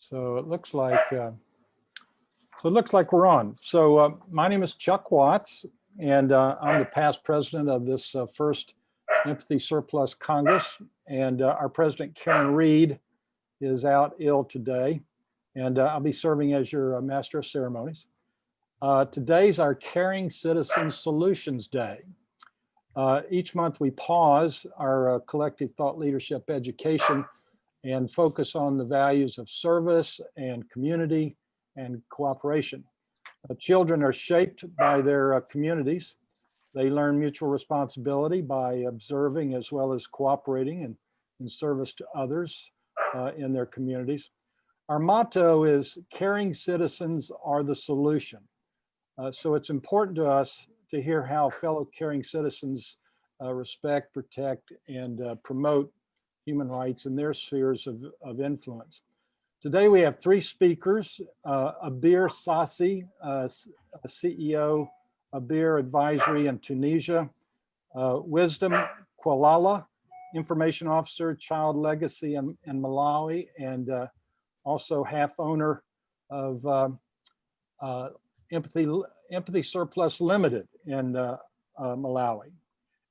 So it looks like we're on. So my name is Chuck Watts, and I'm the past president of this first Empathy Surplus Congress. And our president, Karen Reed, is out ill today, and I'll be serving as your master of ceremonies. Today's our Caring Citizens Solutions Day. Each month we pause our collective thought leadership education and focus on the values of service and community and cooperation. Children are shaped by their communities. They learn mutual responsibility by observing as well as cooperating and in service to others in their communities. Our motto is caring citizens are the solution. So it's important to us to hear how fellow caring citizens respect, protect, and promote human rights in their spheres of influence. Today we have three speakers: Abir Sassi, CEO, Abir Advisory in Tunisia; Wisdom Khawalala, Information Officer, Child Legacy in Malawi, and also half owner of Empathy Surplus Limited in Malawi.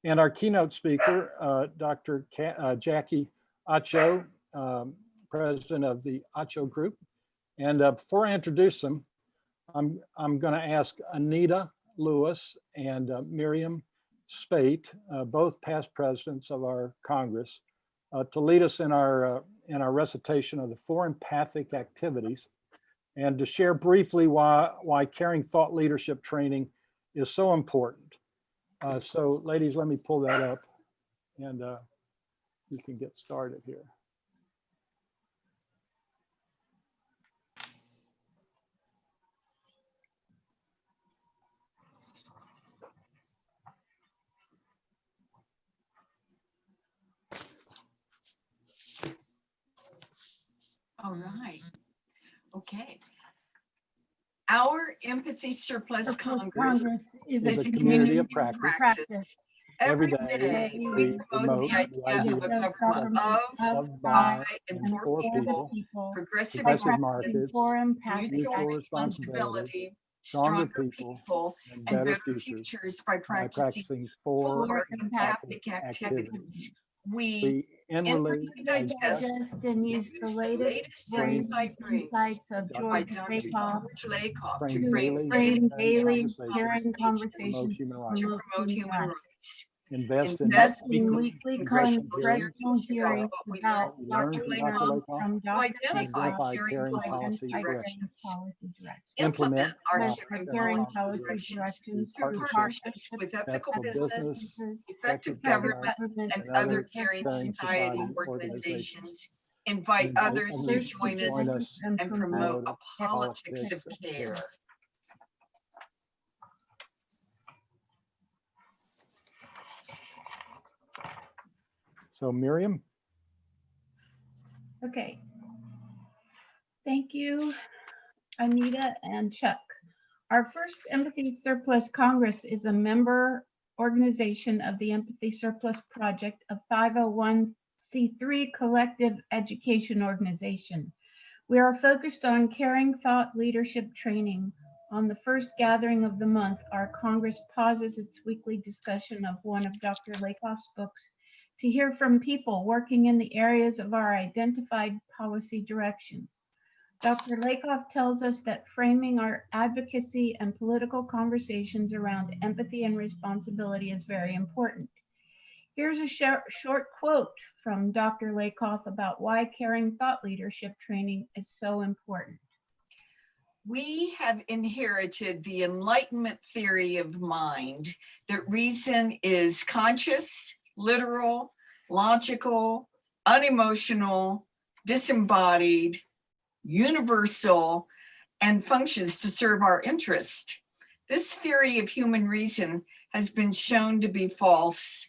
And our keynote speaker, Dr. Jackie Acho, president of the Acho Group. And before I introduce them, I'm going to ask Anita Lewis and Miriam Spate, both past presidents of our Congress, to lead us in our recitation of the four empathic activities, and to share briefly why caring thought leadership training is so important. So ladies, let me pull that up, and we can get started here. All right. Okay. Our Empathy Surplus Congress is a community of practice. Every day we promote the idea of a government of, by, and for people, progressive markets, mutual responsibility, stronger people, and better futures by practicing four empathic activities. We inwardly digest and use the latest insights of George Lakoff to frame daily caring conversations to promote human rights. Invest in weekly congressional hearings about Dr. Lakoff from Dr. identify caring policy directions. Implement our caring policy directions through partnerships with ethical business, effective government, and other caring society organizations. Invite others to join us and promote a politics of care. So Miriam. Okay. Thank you, Anita and Chuck. Our first Empathy Surplus Congress is a member organization of the Empathy Surplus Project, a 501c3 collective education organization. We are focused on caring thought leadership training. On the first gathering of the month, our Congress pauses its weekly discussion of one of Dr. Lakoff's books to hear from people working in the areas of our identified policy directions. Dr. Lakoff tells us that framing our advocacy and political conversations around empathy and responsibility is very important. Here's a short quote from Dr. Lakoff about why caring thought leadership training is so important. We have inherited the Enlightenment theory of mind that reason is conscious, literal, logical, unemotional, disembodied, universal, and functions to serve our interest. This theory of human reason has been shown to be false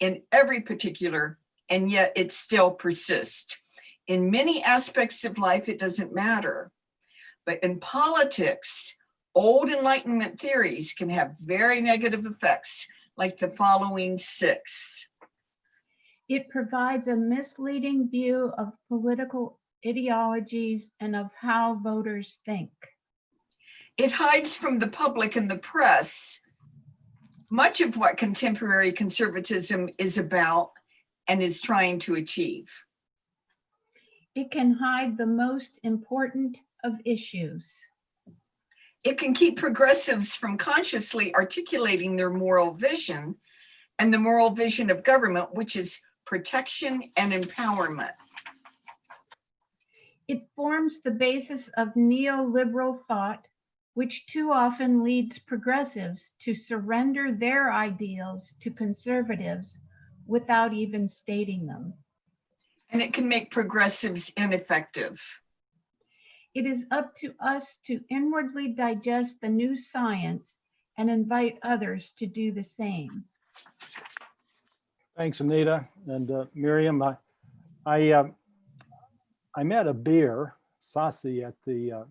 in every particular, and yet it still persists. In many aspects of life, it doesn't matter. But in politics, old Enlightenment theories can have very negative effects, like the following 6. It provides a misleading view of political ideologies, and of how voters think. It hides from the public and the press much of what contemporary conservatism is about and is trying to achieve. It can hide the most important of issues. It can keep progressives from consciously articulating their moral vision and the moral vision of government, which is protection and empowerment. It forms the basis of neoliberal thought, which too often leads progressives to surrender their ideals to conservatives without even stating them. And it can make progressives ineffective. It is up to us to inwardly digest the new science and invite others to do the same. Thanks, Anita and Miriam. I met Abir, Sassi, at the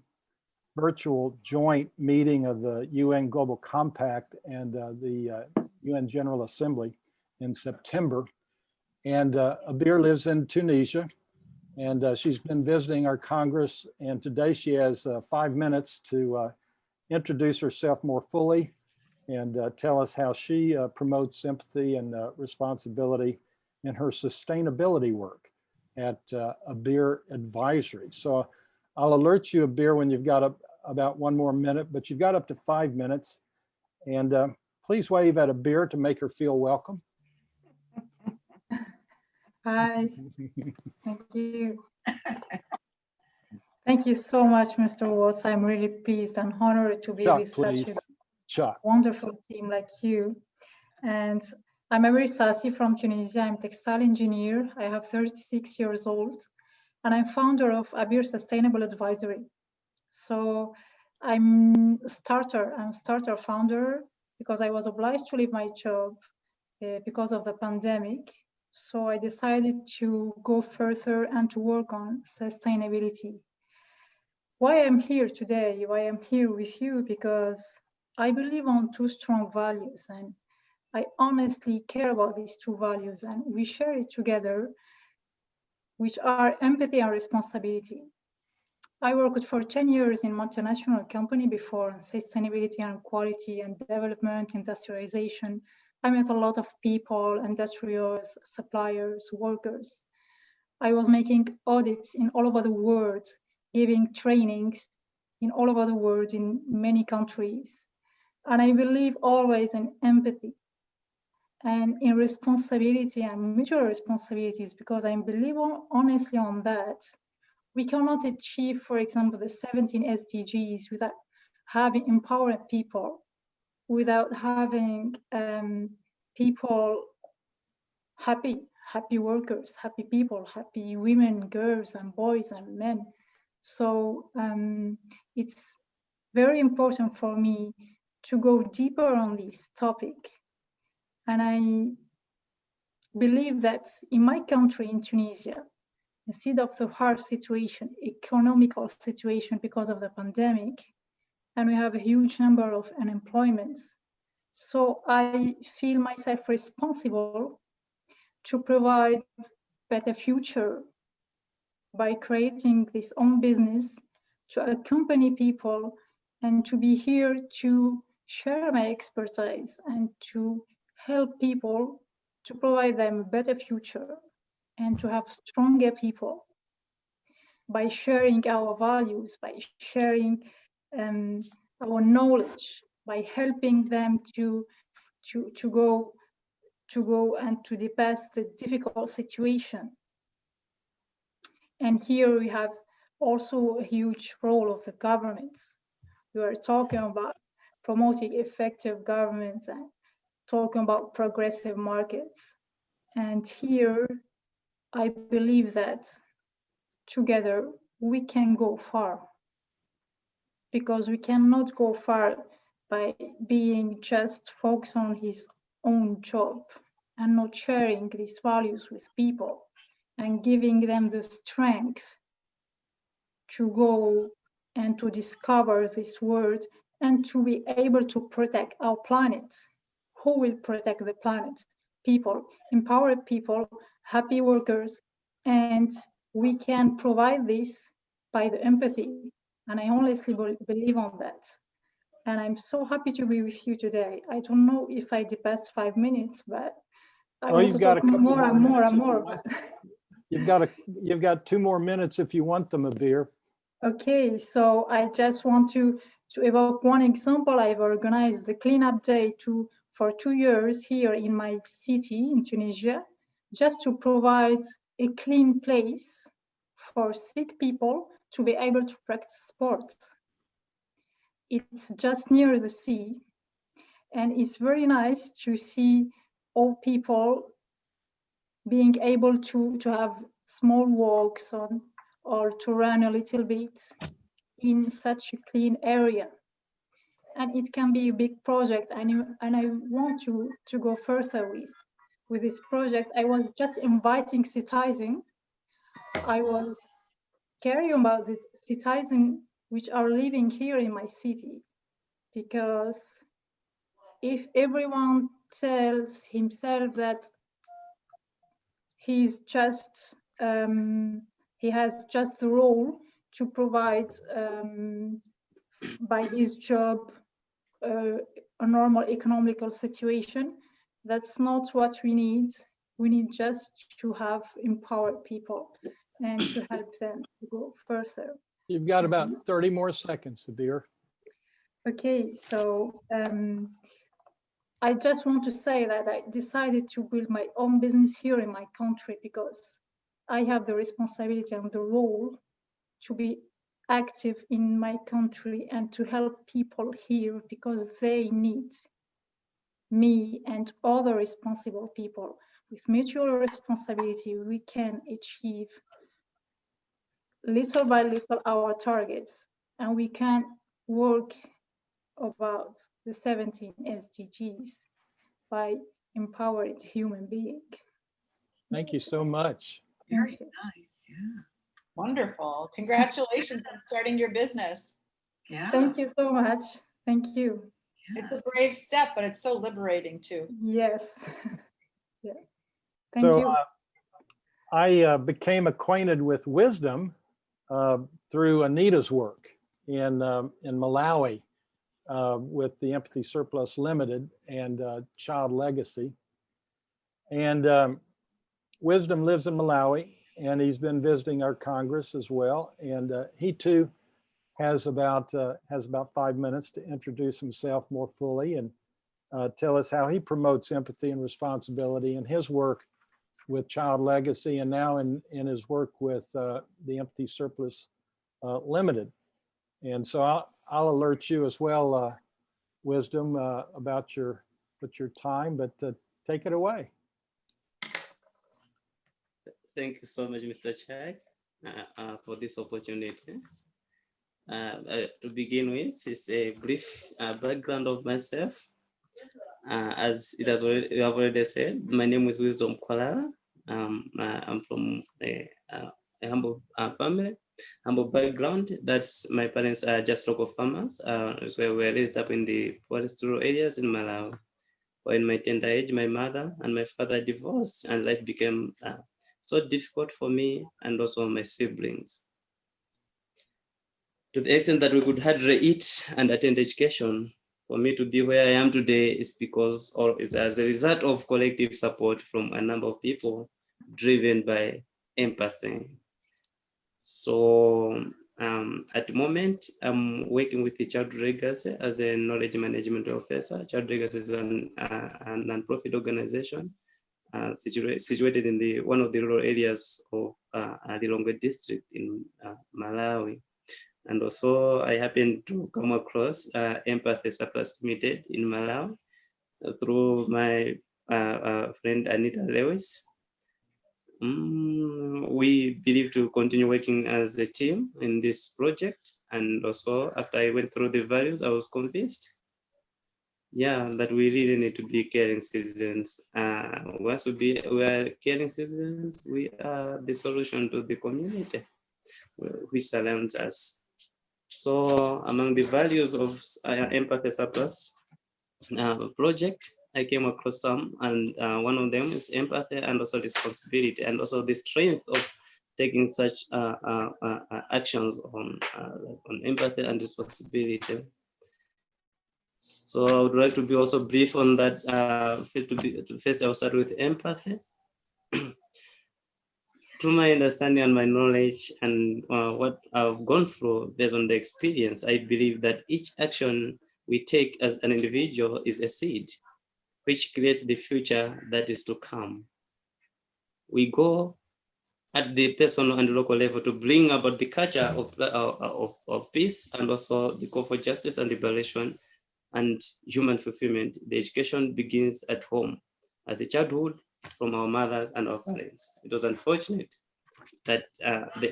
virtual joint meeting of the UN Global Compact and the UN General Assembly in September. And Abir lives in Tunisia, and she's been visiting our Congress. And today she has 5 minutes to introduce herself more fully and tell us how she promotes empathy and responsibility in her sustainability work at Abir Advisory. So I'll alert you, Abir, when you've got about 1 more minute, but you've got up to 5 minutes. And please wave at Abir to make her feel welcome. Hi, thank you. Thank you so much, Mr. Watts. I'm really pleased and honored to be Chuck, with please. such a Chuck. wonderful team like you. And I'm Abir Sassi from Tunisia. I'm a textile engineer. I have 36 years old, and I'm founder of Abir Sustainable Advisory. So I'm starter founder because I was obliged to leave my job because of the pandemic. So I decided to go further and to work on sustainability. Why I'm here today, why I'm here with you, because I believe on 2 strong values, and I honestly care about these 2 values, and we share it together, which are empathy and responsibility. I worked for 10 years in multinational company before on sustainability and quality and development, industrialization. I met a lot of people, industrials, suppliers, workers. I was making audits in all over the world, giving trainings in all over the world in many countries. And I believe always in empathy and in responsibility and mutual responsibilities, because I believe honestly on that. We cannot achieve, for example, the 17 SDGs without having empowered people, without having people happy workers, happy people, happy women, girls and boys and men. So it's very important for me to go deeper on this topic. And I believe that in my country, in Tunisia, instead of the hard situation, economical situation because of the pandemic, and we have a huge number of unemployments. So I feel myself responsible to provide better future by creating this own business, to accompany people and to be here to share my expertise and to help people to provide them a better future and to have stronger people by sharing our values, by sharing our knowledge, by helping them to go and to pass the difficult situation. And here we have also a huge role of the governments. We are talking about promoting effective governments and talking about progressive markets. And here I believe that together we can go far, because we cannot go far by being just focused on his own job and not sharing these values with people and giving them the strength to go and to discover this world and to be able to protect our planet. Who will protect the planet? People, empowered people, happy workers, and we can provide this by the empathy. And I honestly believe on that. And I'm so happy to be with you today. I don't know if I did past 5 minutes, but I want to talk more and more and more. You've got 2 more minutes if you want them, Abir. Okay, so I just want to evoke one example. I've organized the cleanup day for 2 years here in my city in Tunisia, just to provide a clean place for sick people to be able to practice sport. It's just near the sea, and it's very nice to see all people being able to have small walks on, or to run a little bit in such a clean area. And it can be a big project, and I want to go further with this project. I was just inviting citizens. I was caring about the citizens which are living here in my city, because if everyone tells himself that he's just he has just the role to provide by his job a normal economical situation, that's not what we need. We need just to have empowered people and to help them to go further. You've got about 30 more seconds, Abir. Okay, so I just want to say that I decided to build my own business here in my country because I have the responsibility and the role to be active in my country and to help people here, because they need me and other responsible people. With mutual responsibility, we can achieve little by little our targets, and we can work about the 17 SDGs by empowering human being. Thank you so much. Very nice. Yeah. Wonderful. Congratulations on starting your business. Yeah. Thank you so much. Thank you. It's a brave step, but it's so liberating too. Yes. Yeah. Thank So you. I became acquainted with Wisdom through Anita's work in Malawi with the Empathy Surplus Limited and Child Legacy. And Wisdom lives in Malawi, and he's been visiting our Congress as well. And he too has about 5 minutes to introduce himself more fully and tell us how he promotes empathy and responsibility in his work with Child Legacy, and now in his work with the Empathy Surplus Limited. And so I'll alert you as well, Wisdom, about your time, but take it away. Thank you so much, Mr. Chai, for this opportunity. To begin with, is a brief background of myself. As it has already, you have already said, my name is Wisdom Khawalala. I'm from a humble family, humble background. That's my parents are just local farmers. So we were raised up in the poorest rural areas in Malawi. But in my tender age, my mother and my father divorced, and life became so difficult for me and also my siblings, to the extent that we could hardly eat and attend education. For me to be where I am today is because, or it's as a result of collective support from a number of people driven by empathy. So at the moment, I'm working with the Child Legacy as a knowledge management officer. Child Legacy is a non-profit organization situated in one of the rural areas of the Lilongwe district in Malawi. And also I happened to come across Empathy Surplus Limited in Malawi through my friend Anita Lewis. We believe to continue working as a team in this project. And also after I went through the values, I was convinced, that we really need to be caring citizens. Once we are caring citizens, we are the solution to the community which surrounds us. So among the values of Empathy Surplus project, I came across some, and one of them is empathy and also responsibility, and also the strength of taking such actions on empathy and responsibility. So I would like to be also brief on that. First, I'll start with empathy. Through my understanding and my knowledge and what I've gone through based on the experience, I believe that each action we take as an individual is a seed, which creates the future that is to come. We go at the personal and local level to bring about the culture of peace and also the call for justice and liberation and human fulfillment. The education begins at home as a childhood from our mothers and our parents. It was unfortunate that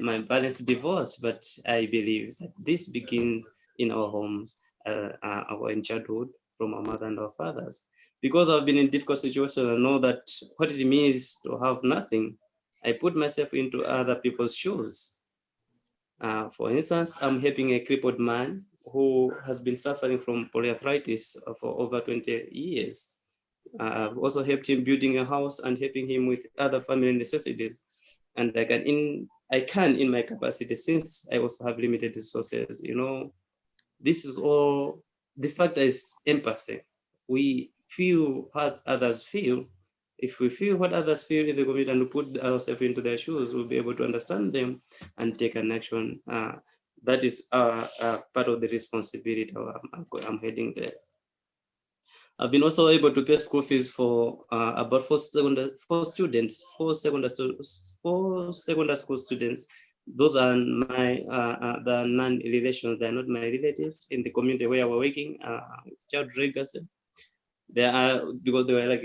my parents divorced, but I believe that this begins in our homes, in childhood from our mother and our fathers. Because I've been in difficult situations, I know that what it means to have nothing. I put myself into other people's shoes. For instance, I'm helping a crippled man who has been suffering from polyarthritis for over 20 years. I've also helped him building a house and helping him with other family necessities. And I can in my capacity, since I also have limited resources, this is all, the factor is empathy. We feel what others feel. If we feel what others feel in the community and put ourselves into their shoes, we'll be able to understand them and take an action. That is part of the responsibility I'm heading there. I've been also able to pay school fees for about four secondary school students. Those are my the non-relations. They're not my relatives in the community where we're working. Child regards. They are, because they were like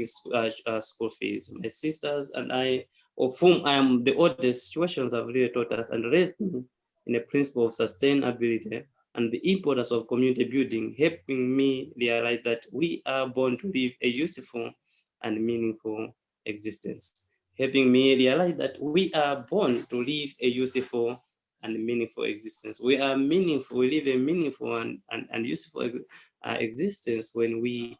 school fees. My sisters and I, of whom I am the oldest, situations have really taught us and raised me in a principle of sustainability and the importance of community building, helping me realize that we are born to live a useful and meaningful existence. Helping me realize that we are born to live a useful and meaningful existence. We are meaningful, we live a meaningful and useful existence when we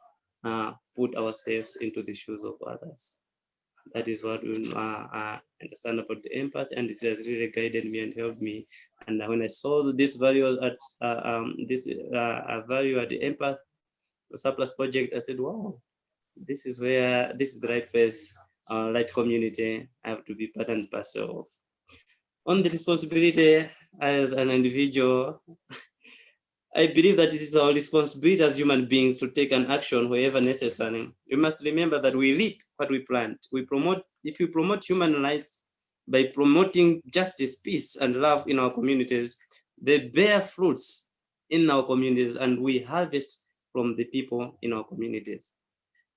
put ourselves into the shoes of others. That is what we understand about the empathy, and it has really guided me and helped me. And when I saw this value at value at the empath surplus project, I said, "Wow, this is the right place, right community. I have to be part and parcel of." On the responsibility as an individual, I believe that it is our responsibility as human beings to take an action wherever necessary. We must remember that we reap what we plant. If we promote human rights by promoting justice, peace, and love in our communities, they bear fruits in our communities, and we harvest from the people in our communities.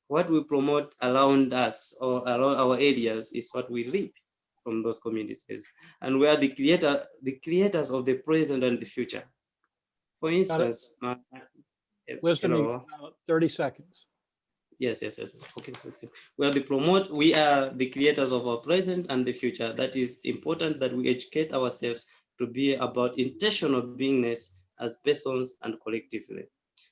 What we promote around us or around our areas is what we reap from those communities. And we are the creators of the present and the future. For instance, Wisdom, 30 seconds. Yes. Okay. We are the creators of our present and the future. That is important that we educate ourselves to be about intentional beingness as persons and collectively.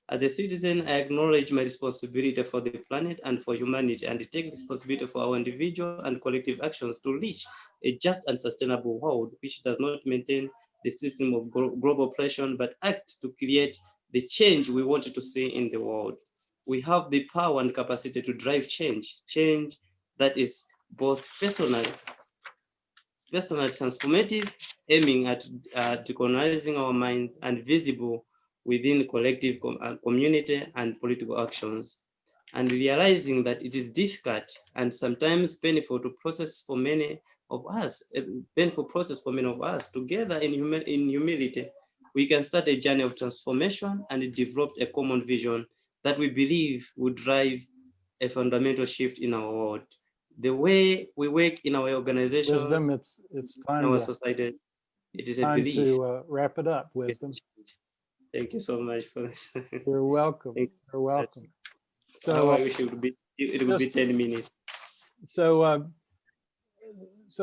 As a citizen, I acknowledge my responsibility for the planet and for humanity, and take responsibility for our individual and collective actions to reach a just and sustainable world, which does not maintain the system of global oppression, but act to create the change we want to see in the world. We have the power and capacity to drive change that is both personal transformative, aiming at decolonizing our minds, and visible within collective community and political actions, and realizing that it is difficult and sometimes painful process for many of us. Together in humility, we can start a journey of transformation and develop a common vision that we believe will drive a fundamental shift in our world. The way we work in our organizations, Wisdom, it's time in our to, society, it is a time belief. to wrap it up, Wisdom. Thank you so much for this. You're welcome. Thank you. You're welcome. So I So, wish it would be 10 minutes. so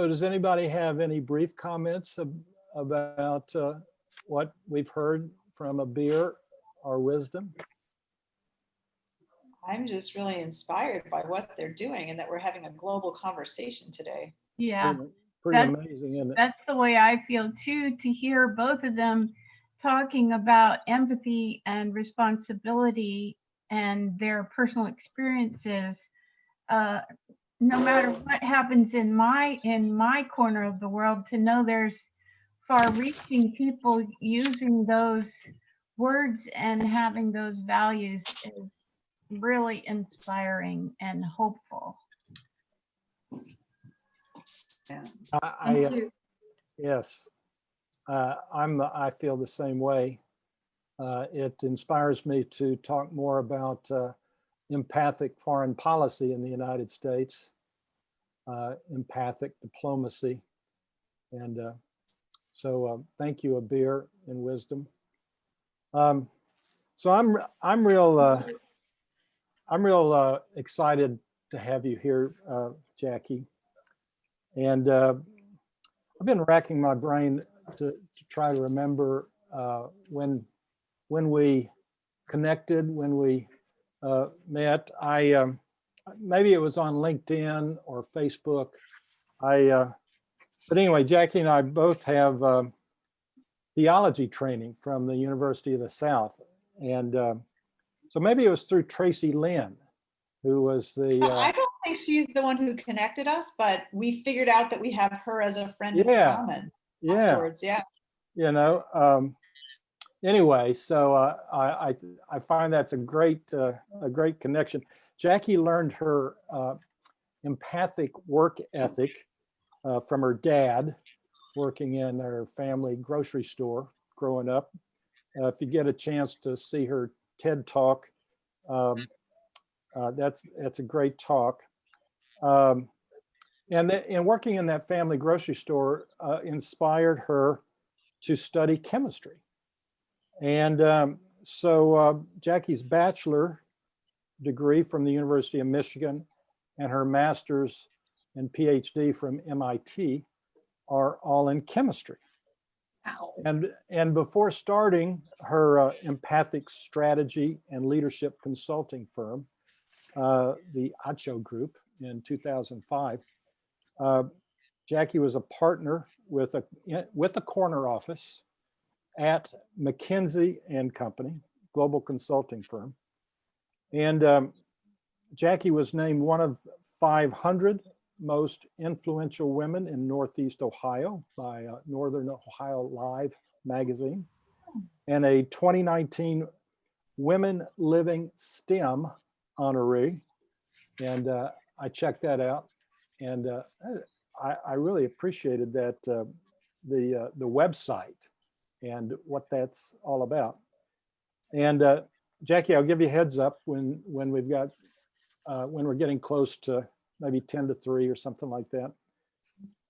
does anybody have any brief comments about what we've heard from Abir or Wisdom? I'm just really inspired by what they're doing and that we're having a global conversation today. Yeah. pretty That's- amazing, isn't it? That's the way I feel too, to hear both of them talking about empathy and responsibility and their personal experiences. No matter what happens in my corner of the world, to know there's far-reaching people using those words and having those values is really inspiring and hopeful. Thank you. Yes, I feel the same way. It inspires me to talk more about empathic foreign policy in the United States, empathic diplomacy. And so thank you, Abir and Wisdom. So I'm real excited to have you here, Jackie. And I've been racking my brain to try to remember when we connected, when we met. Maybe it was on LinkedIn or Facebook. But anyway, Jackie and I both have theology training from the University of the South. And so maybe it was through Tracy Lynn, who was the... I don't think she's the one who connected us, but we figured out that we have her as a friend Yeah. of common. Yeah. Afterwards, yeah. You know, anyway, so I find that's a great connection. Jackie learned her empathic work ethic from her dad, working in her family grocery store growing up. If you get a chance to see her TED talk, that's a great talk. And working in that family grocery store inspired her to study chemistry. And so Jackie's bachelor degree from the University of Michigan and her master's and PhD from MIT are all in chemistry. Wow. And before starting her empathic strategy and leadership consulting firm, the Acho Group, in 2005, Jackie was a partner with a corner office at McKinsey & Company, global consulting firm. And Jackie was named one of 500 most influential women in Northeast Ohio by Northern Ohio Live magazine, and a 2019 Women Living STEM honoree. And I checked that out, and I really appreciated that, the website and what that's all about. And Jackie, I'll give you a heads up when we've got when we're getting close to maybe 2 to 3 or something like that.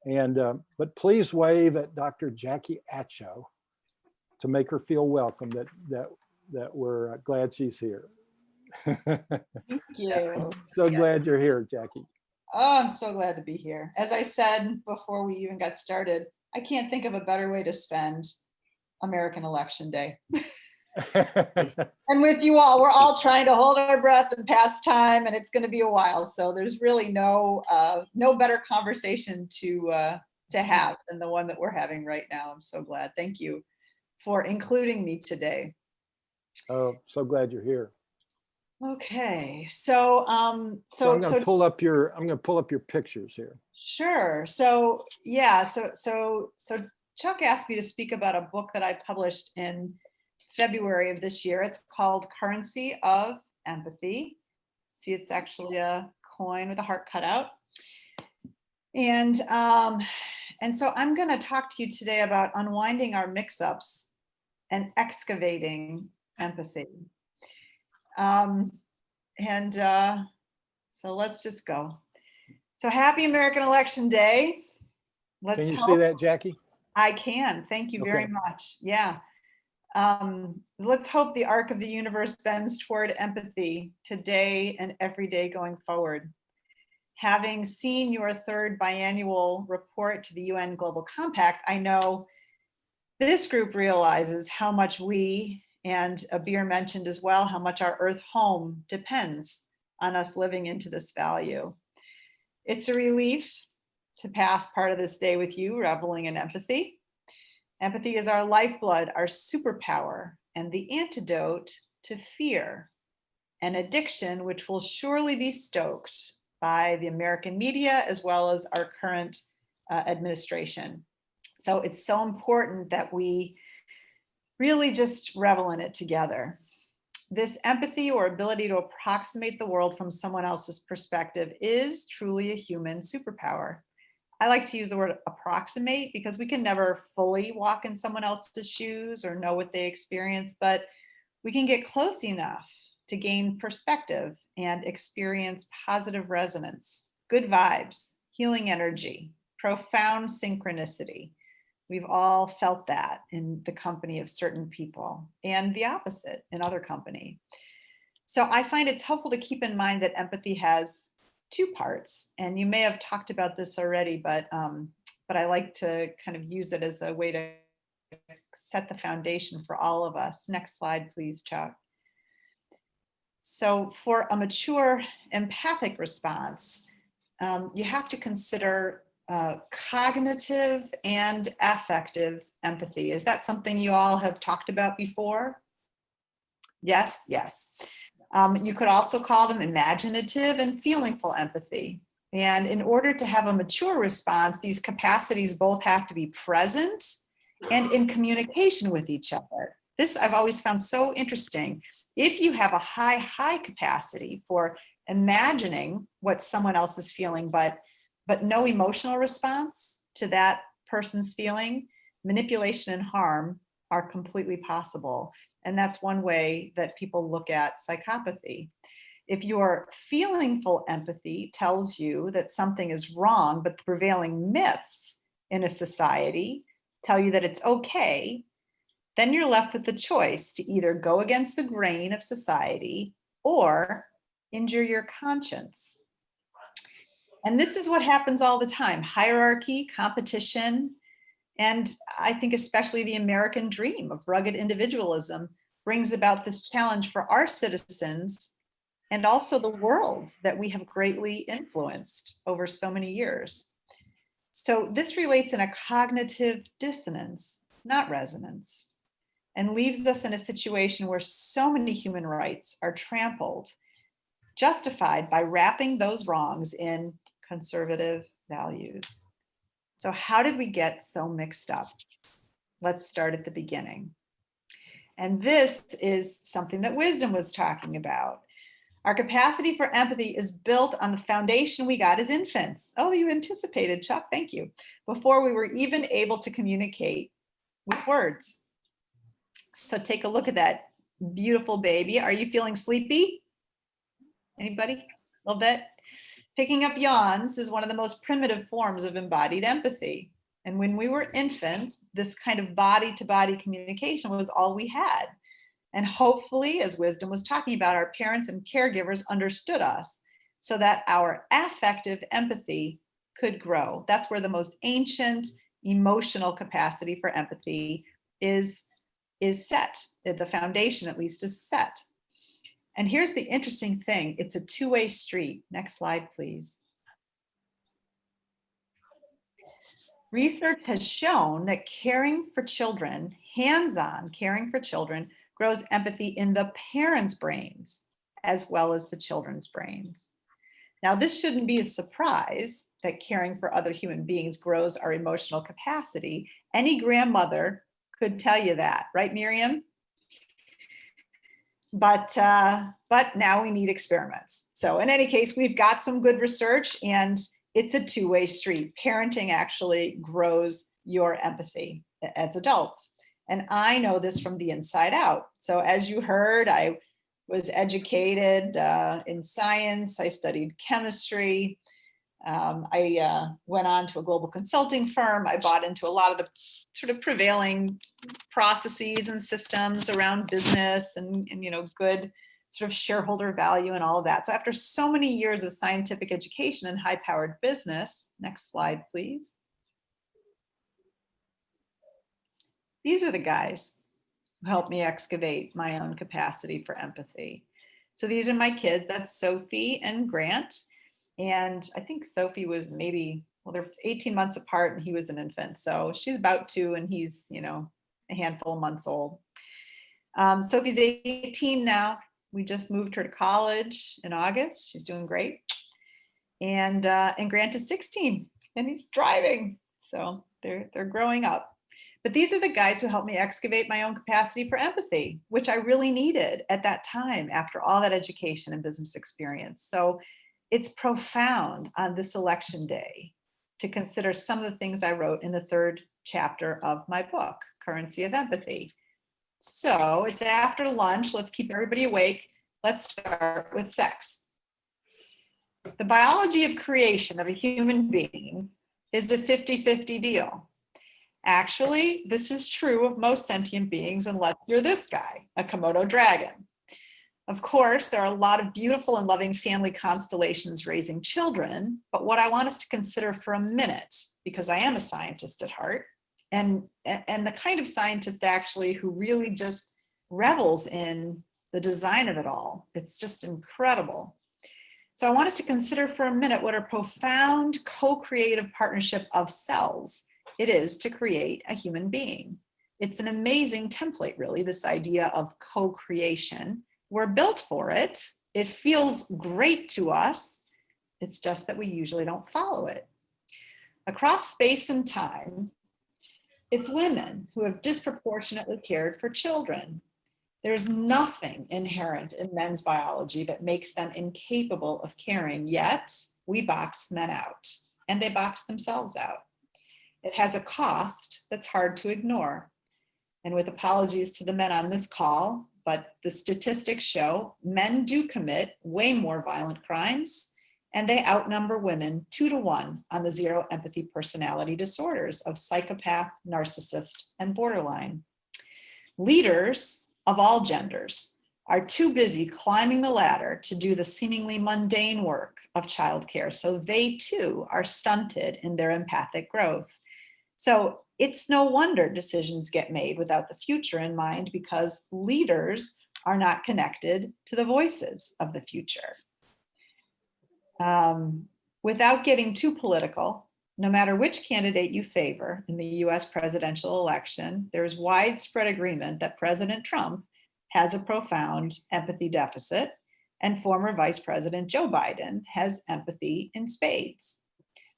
And but please wave at Dr. Jackie Acho to make her feel welcome, that we're glad she's here. Thank you. So Yeah. glad you're here, Jackie. Oh, I'm so glad to be here. As I said before we even got started, I can't think of a better way to spend American Election Day. And with you all, we're all trying to hold our breath and pass time, and it's going to be a while. So there's really no better conversation to have than the one that we're having right now. I'm so glad. Thank you for including me today. Oh, so glad you're here. Okay, so I'm going to pull up your pictures here. Sure. So yeah, so Chuck asked me to speak about a book that I published in February of this year. It's called Currency of Empathy. See, it's actually a coin with a heart cut out. And so I'm going to talk to you today about unwinding our mix-ups and excavating empathy. So let's just go. So happy American Election Day. Can you see that, Jackie? I can. Thank you very much. Yeah. Let's hope the arc of the universe bends toward empathy today and every day going forward. Having seen your third biannual report to the UN Global Compact, I know this group realizes how much we, and Abir mentioned as well, how much our Earth home depends on us living into this value. It's a relief to pass part of this day with you, reveling in empathy. Empathy is our lifeblood, our superpower, and the antidote to fear, an addiction which will surely be stoked by the American media as well as our current administration. So it's so important that we really just revel in it together. This empathy or ability to approximate the world from someone else's perspective is truly a human superpower. I like to use the word approximate because we can never fully walk in someone else's shoes or know what they experience, but we can get close enough to gain perspective and experience positive resonance, good vibes, healing energy, profound synchronicity. We've all felt that in the company of certain people, and the opposite in other company. So I find it's helpful to keep in mind that empathy has two parts, and you may have talked about this already, but I like to kind of use it as a way to set the foundation for all of us. Next slide, please, Chuck. So for a mature empathic response, you have to consider cognitive and affective empathy. Is that something you all have talked about before? Yes, yes. You could also call them imaginative and feelingful empathy. And in order to have a mature response, these capacities both have to be present and in communication with each other. This I've always found so interesting. If you have a high capacity for imagining what someone else is feeling, but no emotional response to that person's feeling, manipulation and harm are completely possible. And that's one way that people look at psychopathy. If your feelingful empathy tells you that something is wrong, but the prevailing myths in a society tell you that it's okay, then you're left with the choice to either go against the grain of society or injure your conscience. And this is what happens all the time: hierarchy, competition, and I think especially the American dream of rugged individualism brings about this challenge for our citizens and also the world that we have greatly influenced over so many years. So this relates in a cognitive dissonance, not resonance, and leaves us in a situation where so many human rights are trampled, justified by wrapping those wrongs in conservative values. So how did we get so mixed up? Let's start at the beginning. And this is something that Wisdom was talking about. Our capacity for empathy is built on the foundation we got as infants. Oh, you anticipated, Chuck, thank you. Before we were even able to communicate with words. So take a look at that beautiful baby. Are you feeling sleepy? Anybody? A little bit? Picking up yawns is one of the most primitive forms of embodied empathy. And when we were infants, this kind of body-to-body communication was all we had. And hopefully, as Wisdom was talking about, our parents and caregivers understood us so that our affective empathy could grow. That's where the most ancient emotional capacity for empathy is set. The foundation, at least, is set. And here's the interesting thing. It's a two-way street. Next slide, please. Research has shown that caring for children, hands-on caring for children, grows empathy in the parents' brains as well as the children's brains. Now, this shouldn't be a surprise that caring for other human beings grows our emotional capacity. Any grandmother could tell you that, right, Miriam? But now we need experiments. So in any case, we've got some good research, and it's a two-way street. Parenting actually grows your empathy as adults. And I know this from the inside out. So as you heard, I was educated in science. I studied chemistry. I went on to a global consulting firm. I bought into a lot of the sort of prevailing processes and systems around business and good sort of shareholder value and all of that. So after so many years of scientific education and high-powered business, next slide, please. These are the guys who helped me excavate my own capacity for empathy. So these are my kids. That's Sophie and Grant. And I think Sophie was maybe, well, they're 18 months apart and he was an infant. So she's about 2 and he's, a handful of months old. Sophie's 18 now. We just moved her to college in August. She's doing great. And Grant is 16 and he's driving. So they're growing up. But these are the guys who helped me excavate my own capacity for empathy, which I really needed at that time after all that education and business experience. So it's profound on this election day to consider some of the things I wrote in the 3rd chapter of my book, Currency of Empathy. So it's after lunch. Let's keep everybody awake. Let's start with sex. The biology of creation of a human being is a 50-50 deal. Actually, this is true of most sentient beings unless you're this guy, a Komodo dragon. Of course, there are a lot of beautiful and loving family constellations raising children, but what I want us to consider for a minute, because I am a scientist at heart, and the kind of scientist actually who really just revels in the design of it all. It's just incredible. So I want us to consider for a minute what a profound co-creative partnership of cells it is to create a human being. It's an amazing template, really, this idea of co-creation. We're built for it. It feels great to us. It's just that we usually don't follow it. Across space and time, it's women who have disproportionately cared for children. There's nothing inherent in men's biology that makes them incapable of caring, yet we box men out, and they box themselves out. It has a cost that's hard to ignore. And with apologies to the men on this call, but the statistics show men do commit way more violent crimes, and they outnumber women 2 to 1 on the 0 empathy personality disorders of psychopath, narcissist, and borderline. Leaders of all genders are too busy climbing the ladder to do the seemingly mundane work of childcare, so they too are stunted in their empathic growth. So it's no wonder decisions get made without the future in mind, because leaders are not connected to the voices of the future. Without getting too political, no matter which candidate you favor in the US presidential election, there's widespread agreement that President Trump has a profound empathy deficit, and former Vice President Joe Biden has empathy in spades.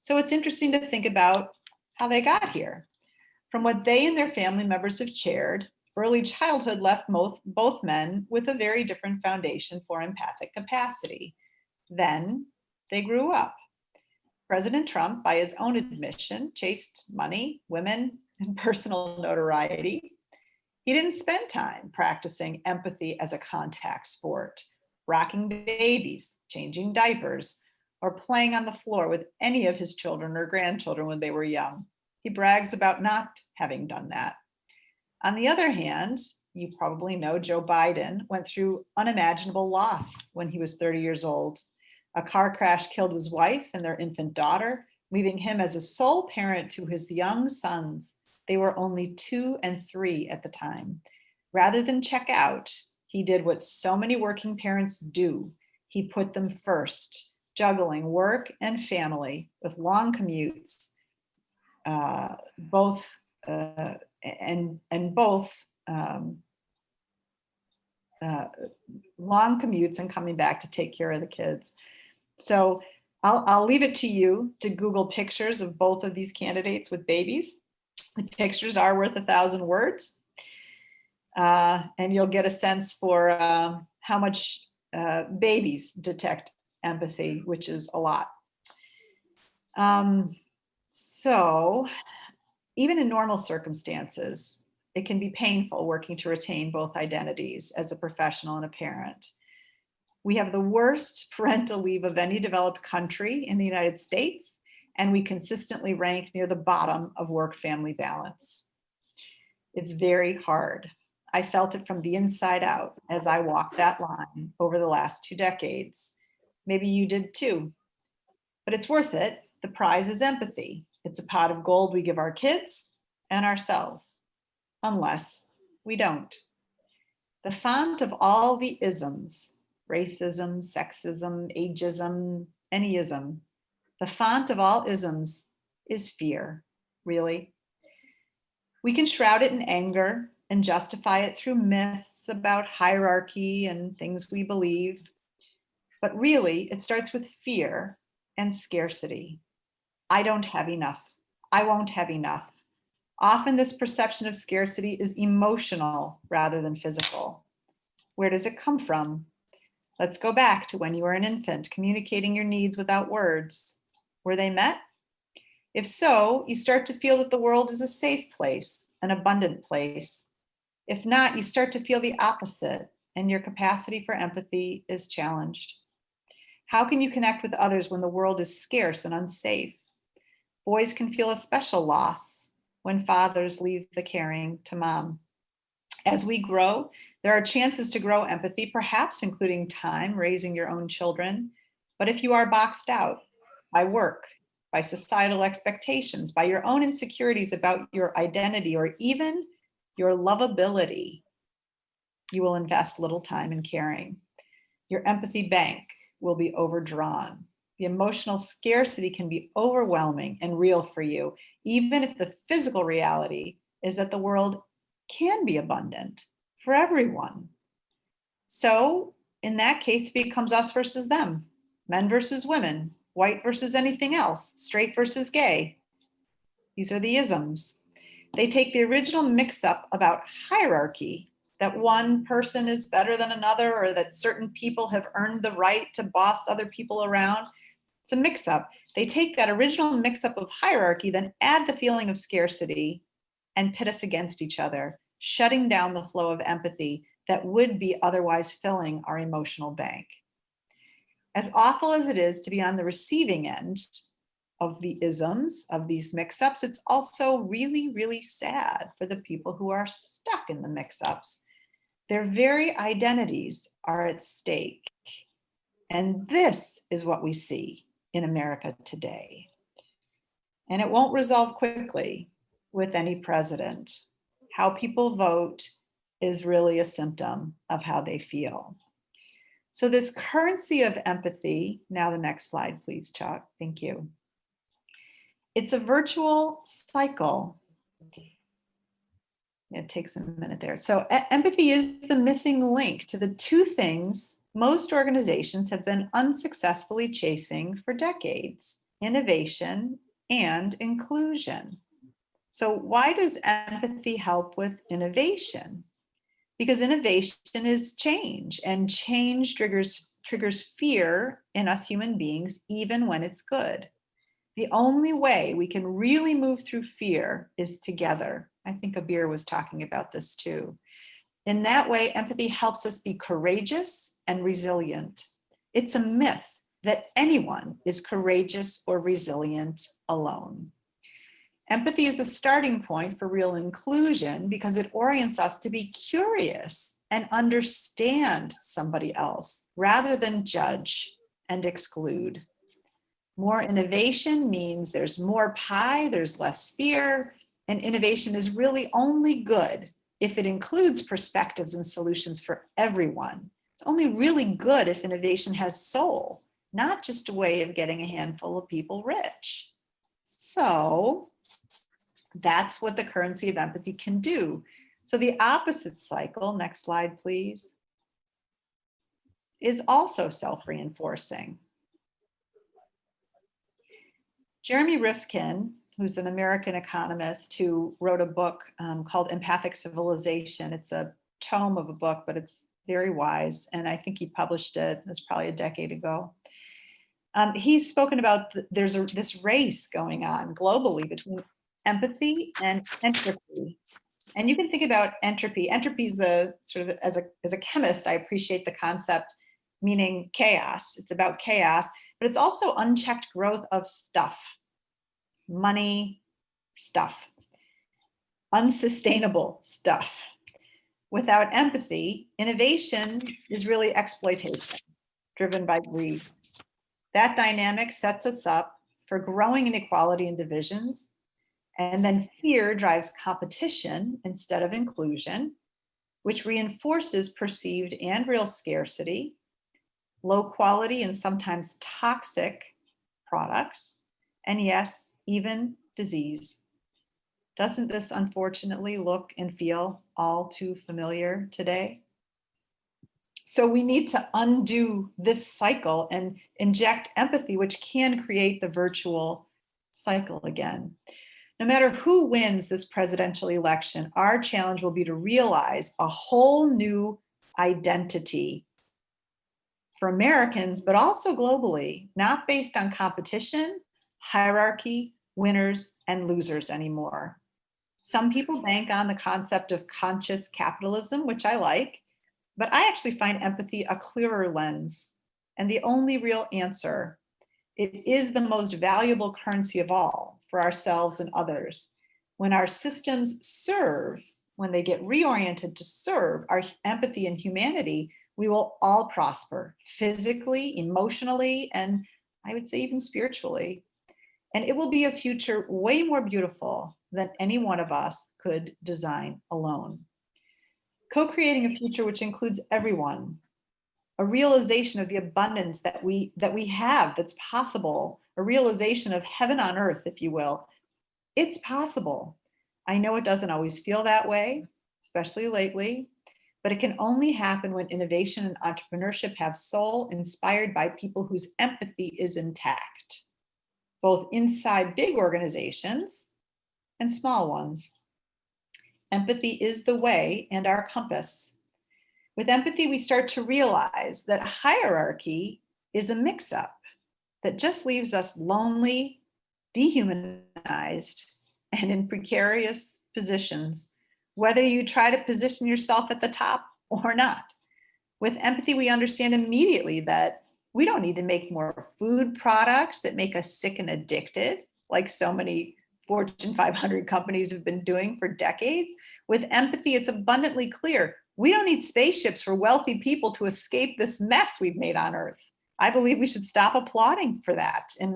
So it's interesting to think about how they got here. From what they and their family members have shared, early childhood left both men with a very different foundation for empathic capacity. Then they grew up. President Trump, by his own admission, chased money, women, and personal notoriety. He didn't spend time practicing empathy as a contact sport, rocking babies, changing diapers, or playing on the floor with any of his children or grandchildren when they were young. He brags about not having done that. On the other hand, you probably know Joe Biden went through unimaginable loss when he was 30 years old. A car crash killed his wife and their infant daughter, leaving him as a sole parent to his young sons. They were only 2 and 3 at the time. Rather than check out, he did what so many working parents do. He put them first, juggling work and family with long commutes, long commutes and coming back to take care of the kids. So I'll leave it to you to Google pictures of both of these candidates with babies. The pictures are worth 1,000 words. And you'll get a sense for how much babies detect empathy, which is a lot. So even in normal circumstances, it can be painful working to retain both identities as a professional and a parent. We have the worst parental leave of any developed country in the United States, and we consistently rank near the bottom of work-family balance. It's very hard. I felt it from the inside out as I walked that line over the last 2 decades. Maybe you did too. But it's worth it. The prize is empathy. It's a pot of gold we give our kids and ourselves, unless we don't. The font of all the isms, racism, sexism, ageism, any ism, the font of all isms is fear, really. We can shroud it in anger and justify it through myths about hierarchy and things we believe. But really, it starts with fear and scarcity. I don't have enough. I won't have enough. Often this perception of scarcity is emotional rather than physical. Where does it come from? Let's go back to when you were an infant, communicating your needs without words. Were they met? If so, you start to feel that the world is a safe place, an abundant place. If not, you start to feel the opposite, and your capacity for empathy is challenged. How can you connect with others when the world is scarce and unsafe? Boys can feel a special loss when fathers leave the caring to mom. As we grow, there are chances to grow empathy, perhaps including time raising your own children. But if you are boxed out by work, by societal expectations, by your own insecurities about your identity, or even your lovability, you will invest little time in caring. Your empathy bank will be overdrawn. The emotional scarcity can be overwhelming and real for you, even if the physical reality is that the world can be abundant for everyone. So in that case, it becomes us versus them, men versus women, white versus anything else, straight versus gay. These are the isms. They take the original mix-up about hierarchy, that one person is better than another, or that certain people have earned the right to boss other people around. It's a mix-up. They take that original mix-up of hierarchy, then add the feeling of scarcity and pit us against each other, shutting down the flow of empathy that would be otherwise filling our emotional bank. As awful as it is to be on the receiving end of the isms, of these mix-ups, it's also really, really sad for the people who are stuck in the mix-ups. Their very identities are at stake. And this is what we see in America today. And it won't resolve quickly with any president. How people vote is really a symptom of how they feel. So this currency of empathy, now the next slide, please, Chuck. Thank you. It's a virtual cycle. It takes a minute there. So empathy is the missing link to the two things most organizations have been unsuccessfully chasing for decades: innovation and inclusion. So why does empathy help with innovation? Because innovation is change, and change triggers fear in us human beings, even when it's good. The only way we can really move through fear is together. I think Abir was talking about this too. In that way, empathy helps us be courageous and resilient. It's a myth that anyone is courageous or resilient alone. Empathy is the starting point for real inclusion because it orients us to be curious and understand somebody else rather than judge and exclude. More innovation means there's more pie, there's less fear, and innovation is really only good if it includes perspectives and solutions for everyone. It's only really good if innovation has soul, not just a way of getting a handful of people rich. So that's what the currency of empathy can do. So the opposite cycle, next slide, please, is also self-reinforcing. Jeremy Rifkin, who's an American economist who wrote a book called Empathic Civilization. It's a tome of a book, but it's very wise. And I think he published it probably a decade ago. He's spoken about there's this race going on globally between empathy and entropy. And you can think about entropy. Entropy is a sort of, as a chemist, I appreciate the concept, meaning chaos. It's about chaos, but it's also unchecked growth of stuff, money, stuff, unsustainable stuff. Without empathy, innovation is really exploitation, driven by greed. That dynamic sets us up for growing inequality and divisions. And then fear drives competition instead of inclusion, which reinforces perceived and real scarcity, low quality and sometimes toxic products, and yes, even disease. Doesn't this unfortunately look and feel all too familiar today? So we need to undo this cycle and inject empathy, which can create the virtual cycle again. No matter who wins this presidential election, our challenge will be to realize a whole new identity for Americans, but also globally, not based on competition, hierarchy, winners and losers anymore. Some people bank on the concept of conscious capitalism, which I like, but I actually find empathy a clearer lens and the only real answer. It is the most valuable currency of all for ourselves and others. When our systems serve, when they get reoriented to serve our empathy and humanity, we will all prosper physically, emotionally, and I would say even spiritually. And it will be a future way more beautiful than any one of us could design alone. Co-creating a future which includes everyone, a realization of the abundance that we have that's possible, a realization of heaven on earth, if you will. It's possible. I know it doesn't always feel that way, especially lately, but it can only happen when innovation and entrepreneurship have soul, inspired by people whose empathy is intact, both inside big organizations and small ones. Empathy is the way and our compass. With empathy, we start to realize that hierarchy is a mix-up that just leaves us lonely, dehumanized, and in precarious positions, whether you try to position yourself at the top or not. With empathy, we understand immediately that we don't need to make more food products that make us sick and addicted, like so many Fortune 500 companies have been doing for decades. With empathy, it's abundantly clear we don't need spaceships for wealthy people to escape this mess we've made on Earth. I believe we should stop applauding for that and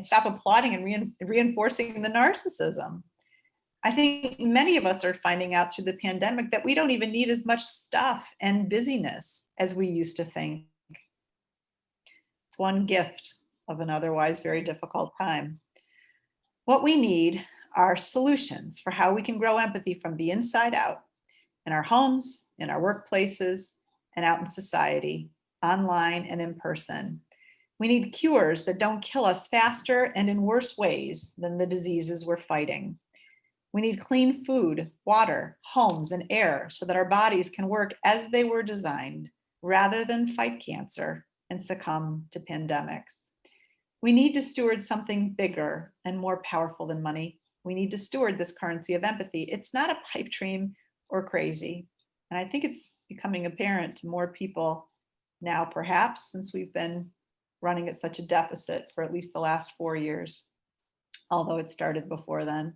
stop applauding and reinforcing the narcissism. I think many of us are finding out through the pandemic that we don't even need as much stuff and busyness as we used to think. It's one gift of an otherwise very difficult time. What we need are solutions for how we can grow empathy from the inside out, in our homes, in our workplaces, and out in society, online and in person. We need cures that don't kill us faster and in worse ways than the diseases we're fighting. We need clean food, water, homes, and air so that our bodies can work as they were designed, rather than fight cancer and succumb to pandemics. We need to steward something bigger and more powerful than money. We need to steward this currency of empathy. It's not a pipe dream or crazy. And I think it's becoming apparent to more people now, perhaps, since we've been running at such a deficit for at least the last 4 years, although it started before then.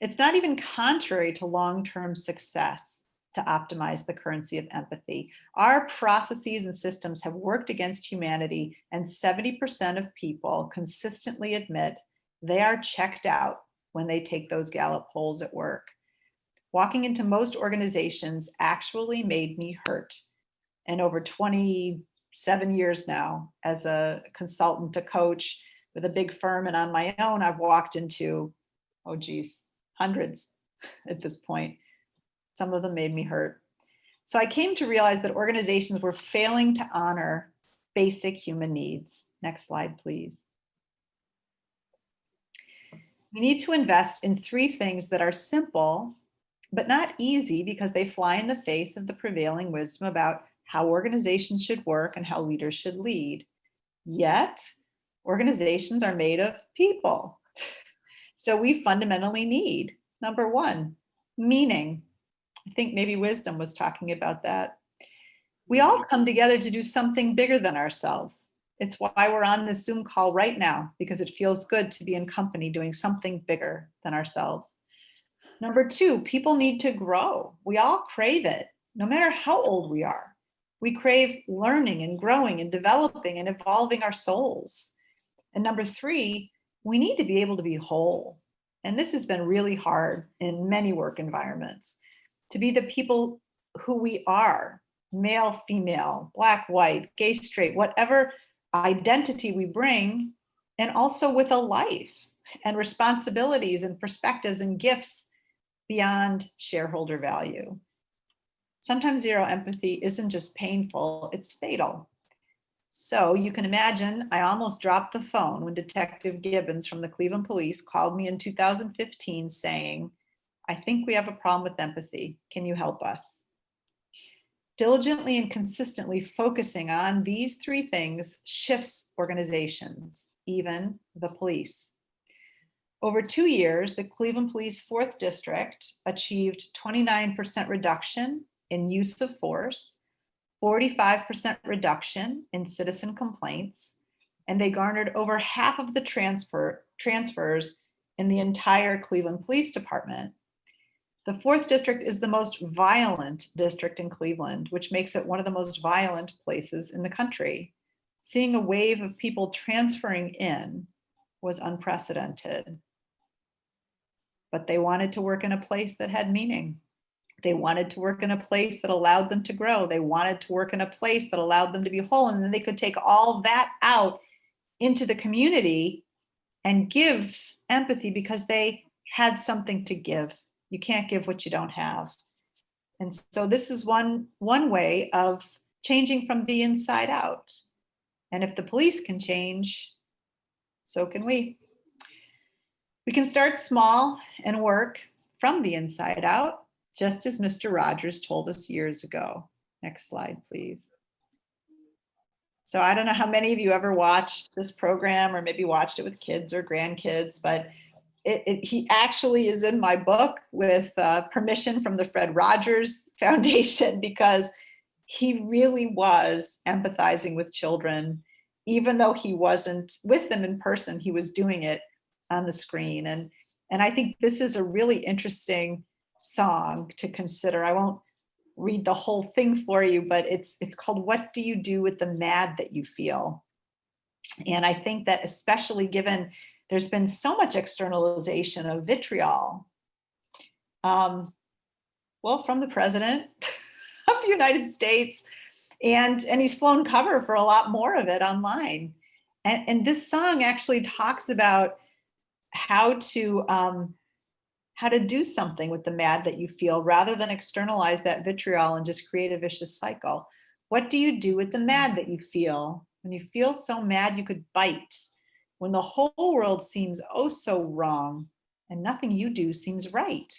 It's not even contrary to long-term success to optimize the currency of empathy. Our processes and systems have worked against humanity, and 70% of people consistently admit they are checked out when they take those Gallup polls at work. Walking into most organizations actually made me hurt. And over 27 years now, as a consultant, a coach with a big firm and on my own, I've walked into, oh geez, hundreds at this point. Some of them made me hurt. So I came to realize that organizations were failing to honor basic human needs. Next slide, please. We need to invest in 3 things that are simple, but not easy because they fly in the face of the prevailing wisdom about how organizations should work and how leaders should lead. Yet, organizations are made of people. So we fundamentally need, number 1, meaning. I think maybe wisdom was talking about that. We all come together to do something bigger than ourselves. It's why we're on this Zoom call right now, because it feels good to be in company doing something bigger than ourselves. Number 2, people need to grow. We all crave it, no matter how old we are. We crave learning and growing and developing and evolving our souls. And number 3, we need to be able to be whole. And this has been really hard in many work environments. To be the people who we are, male, female, black, white, gay, straight, whatever identity we bring, and also with a life and responsibilities and perspectives and gifts beyond shareholder value. Sometimes zero empathy isn't just painful, it's fatal. So you can imagine, I almost dropped the phone when Detective Gibbons from the Cleveland Police called me in 2015 saying, "I think we have a problem with empathy. Can you help us?" Diligently and consistently focusing on these three things shifts organizations, even the police. Over 2 years, the Cleveland Police 4th District achieved 29% reduction in use of force, 45% reduction in citizen complaints, and they garnered over half of the transfers in the entire Cleveland Police Department. The 4th District is the most violent district in Cleveland, which makes it one of the most violent places in the country. Seeing a wave of people transferring in was unprecedented. But they wanted to work in a place that had meaning. They wanted to work in a place that allowed them to grow. They wanted to work in a place that allowed them to be whole. And then they could take all that out into the community and give empathy because they had something to give. You can't give what you don't have. And so this is one way of changing from the inside out. And if the police can change, so can we. We can start small and work from the inside out, just as Mr. Rogers told us years ago. Next slide, please. So I don't know how many of you ever watched this program or maybe watched it with kids or grandkids, but he actually is in my book with permission from the Fred Rogers Foundation, because he really was empathizing with children. Even though he wasn't with them in person, he was doing it on the screen. And I think this is a really interesting song to consider. I won't read the whole thing for you, but it's called "What Do You Do with the Mad That You Feel?" And I think that especially given there's been so much externalization of vitriol, well, from the president of the United States, and he's flown cover for a lot more of it online. And this song actually talks about how to do something with the mad that you feel rather than externalize that vitriol and just create a vicious cycle. What do you do with the mad that you feel? When you feel so mad you could bite, when the whole world seems oh so wrong and nothing you do seems right.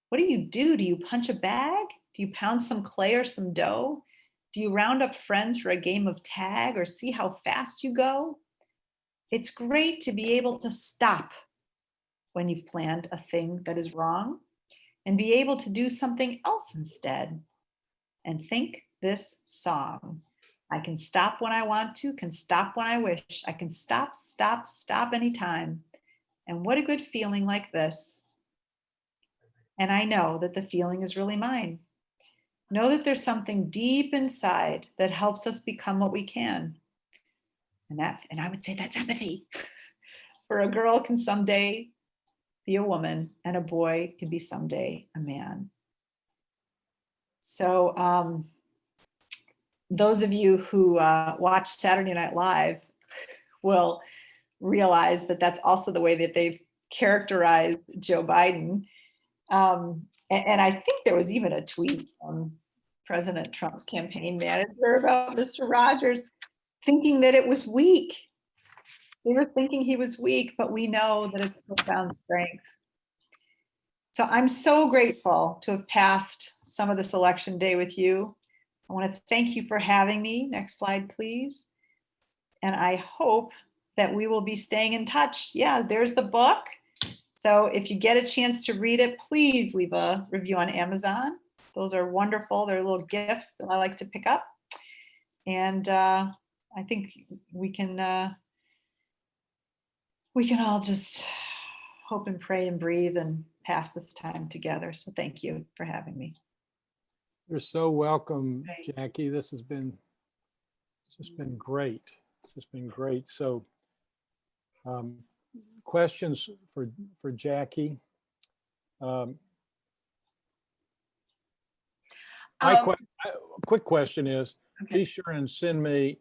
What do? Do you punch a bag? Do you pound some clay or some dough? Do you round up friends for a game of tag or see how fast you go? It's great to be able to stop when you've planned a thing that is wrong and be able to do something else instead. And think this song. I can stop when I want to, can stop when I wish. I can stop anytime. And what a good feeling like this. And I know that the feeling is really mine. Know that there's something deep inside that helps us become what we can. And I would say that's empathy. For a girl can someday be a woman, and a boy can be someday a man. So those of you who watch Saturday Night Live will realize that that's also the way that they've characterized Joe Biden. And I think there was even a tweet from President Trump's campaign manager about Mr. Rogers thinking that it was weak. They were thinking he was weak, but we know that it's profound strength. So I'm so grateful to have passed some of this election day with you. I want to thank you for having me. Next slide, please. And I hope that we will be staying in touch. Yeah, there's the book. So if you get a chance to read it, please leave a review on Amazon. Those are wonderful. They're little gifts that I like to pick up. And I think we can all just hope and pray and breathe and pass this time together. So thank you for having me. You're so welcome, Right. Jackie. It's just been great. It's just been great. So questions for Jackie. Quick question is, Okay. be sure and send me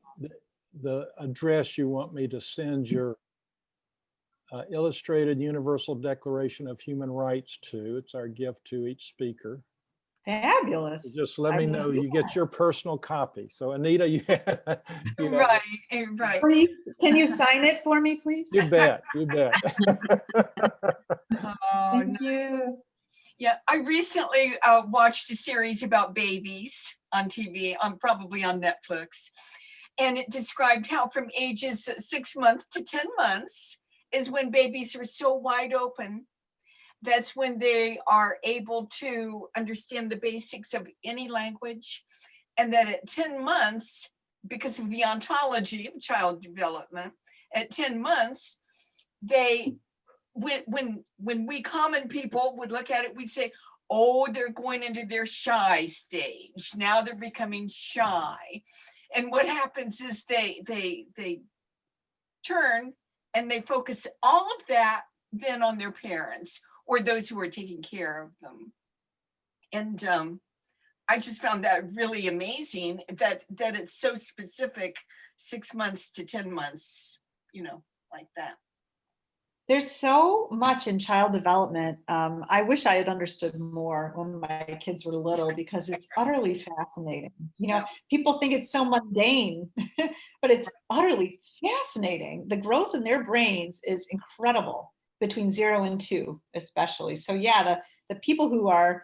the address you want me to send your Illustrated Universal Declaration of Human Rights 2. It's our gift to each speaker. Fabulous. Just let I me mean, know you get your personal copy. So Anita, you have, Right, right. Please, can you sign it for me, please? you bet, you bet. Oh, Thank you. yeah, I recently watched a series about babies on TV, probably on Netflix. And it described how from ages 6 months to 10 months is when babies are so wide open. That's when they are able to understand the basics of any language. And that at 10 months, because of the ontology of child development, at 10 months, they, when we common people would look at it, we'd say, oh, they're going into their shy stage. Now they're becoming shy. And what happens is they turn and they focus all of that then on their parents or those who are taking care of them. And I just found that really amazing that it's so specific, 6 months to 10 months, you know, like that. There's so much in child development. I wish I had understood more when my kids were little because it's utterly fascinating. You know, people think it's so mundane, but it's utterly fascinating. The growth in their brains is incredible between 0 and 2, especially. So yeah, the people who are,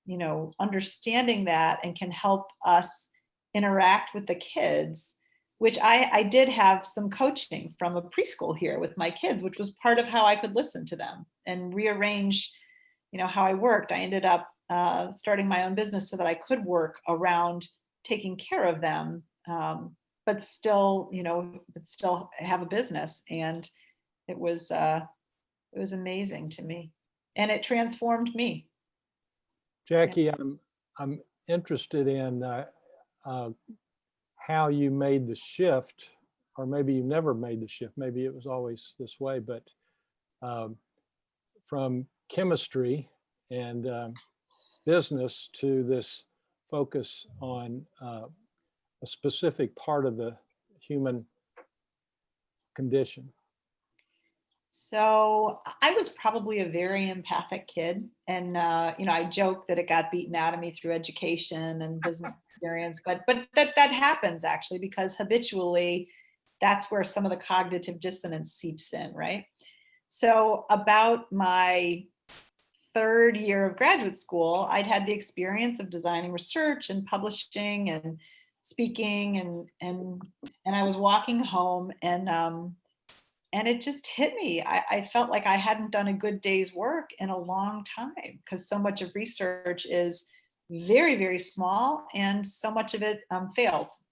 you know, understanding that and can help us interact with the kids, which I did have some coaching from a preschool here with my kids, which was part of how I could listen to them and rearrange, you know, how I worked. I ended up starting my own business so that I could work around taking care of them, but still, you know, still have a business. And it was amazing to me, and it transformed me. Jackie, I'm interested in how you made the shift, or maybe you never made the shift. Maybe it was always this way, but from chemistry and business to this focus on a specific part of the human condition. So I was probably a very empathic kid. And, you know, I joke that it got beaten out of me through education and business experience, but that happens actually, because habitually that's where some of the cognitive dissonance seeps in, right? So about my 3rd year of graduate school, I'd had the experience of designing research and publishing and speaking, and I was walking home, and it just hit me. I felt like I hadn't done a good day's work in a long time, because so much of research is very, very small, and so much of it fails.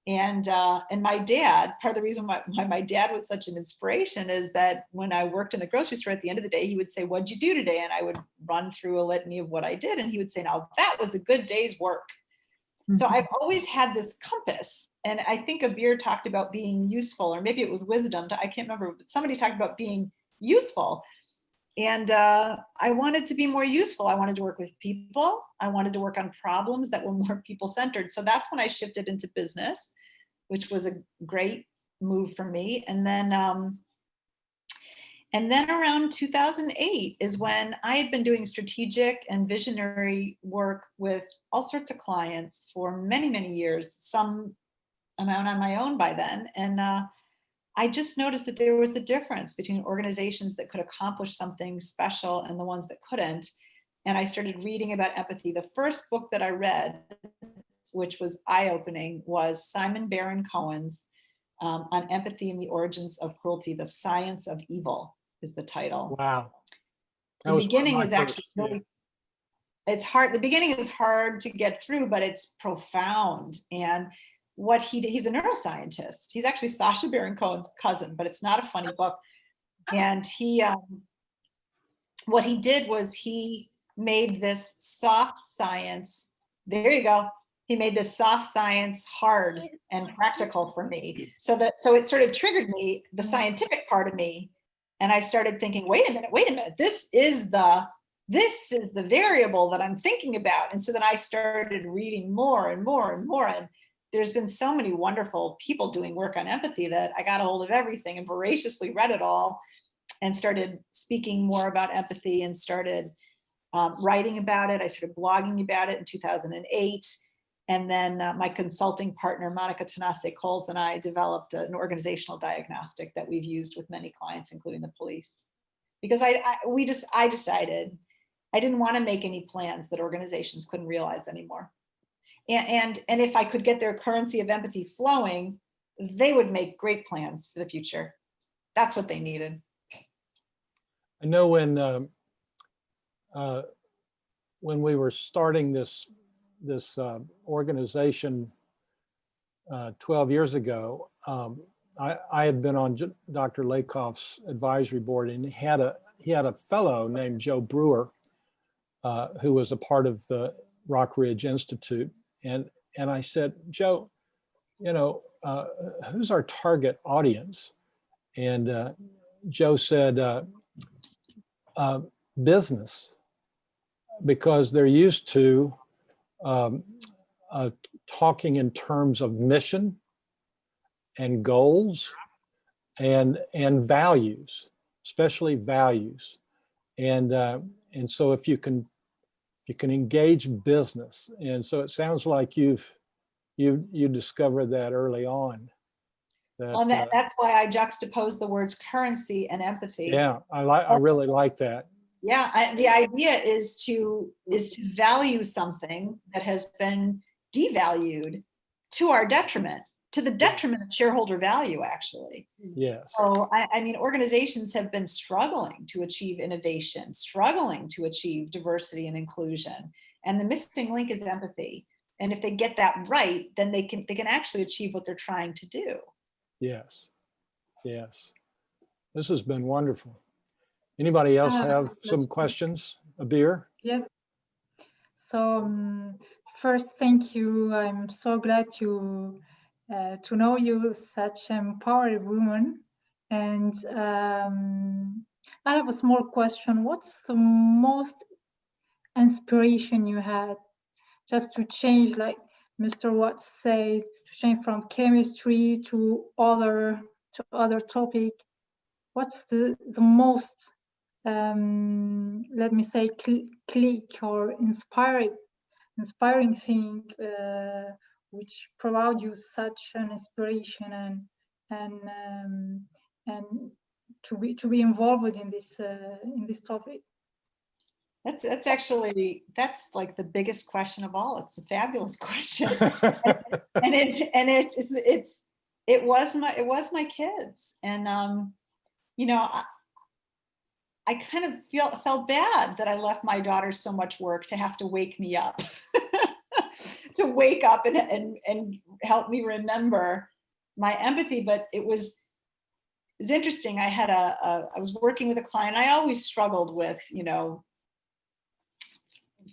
And my dad, part of the reason why my dad was such an inspiration is that when I worked in the grocery store, at the end of the day, he would say, "What'd you do today?" And I would run through a litany of what I did. And he would say, "Now that was a good day's work." So I've always had this compass. And I think Abir talked about being useful, or maybe it was wisdom. I can't remember, but somebody talked about being useful. And I wanted to be more useful. I wanted to work with people. I wanted to work on problems that were more people-centered. So that's when I shifted into business, which was a great move for me. And then around 2008 is when I had been doing strategic and visionary work with all sorts of clients for many, many years, some amount on my own by then. And I just noticed that there was a difference between organizations that could accomplish something special and the ones that couldn't. And I started reading about empathy. The first book that I read, which was eye-opening, was Simon Baron-Cohen's on Empathy and the Origins of Cruelty, The Science of Evil is the title. Wow. The beginning is actually really, it's hard. The beginning is hard to get through, but it's profound. And what he did, he's a neuroscientist. He's actually Sacha Baron Cohen's cousin, but it's not a funny book. And he, what he did was he made this soft science, there you go. He made this soft science hard and practical for me. So it sort of triggered me, the scientific part of me. And I started thinking, wait a minute, this is the variable that I'm thinking about. And so then I started reading more and more and more. And there's been so many wonderful people doing work on empathy that I got a hold of everything and voraciously read it all. and started speaking more about empathy and started writing about it. I started blogging about it in 2008. And then my consulting partner, Monica Tanase-Coles, and I developed an organizational diagnostic that we've used with many clients, including the police. Because I decided I didn't want to make any plans that organizations couldn't realize anymore. And if I could get their currency of empathy flowing, they would make great plans for the future. That's what they needed. I know when we were starting this organization 12 years ago, I had been on Dr. Lakoff's advisory board, and he had a fellow named Joe Brewer, who was a part of the Rock Ridge Institute. And I said, Joe, you know, who's our target audience? And Joe said, business, because they're used to talking in terms of mission and goals and values, especially values. And so if you can engage business, and so it sounds like you discovered that early on. That's why I juxtapose the words currency and empathy. Yeah, I really like that. Yeah, the idea is to value something that has been devalued to our detriment, to the detriment of shareholder value, actually. Yes. So I mean, organizations have been struggling to achieve innovation, struggling to achieve diversity and inclusion, and the missing link is empathy. And if they get that right, then they can actually achieve what they're trying to do. Yes. Yes. This has been wonderful. Anybody else have some questions? Abir? Yes. So first, thank you. I'm so glad to know you, such an empowered woman. And I have a small question. What's the most inspiration you had just to change, like Mr. Watts said, to change from chemistry to other topic? What's the most let me say click or inspiring thing which provide you such an inspiration and to be involved in this topic? That's like the biggest question of all. It's a fabulous question. and it was my kids. And you know, I kind of felt bad that I left my daughter so much work to have to wake me up, to wake up and help me remember my empathy. But it was interesting. I was working with a client. I always struggled with, you know,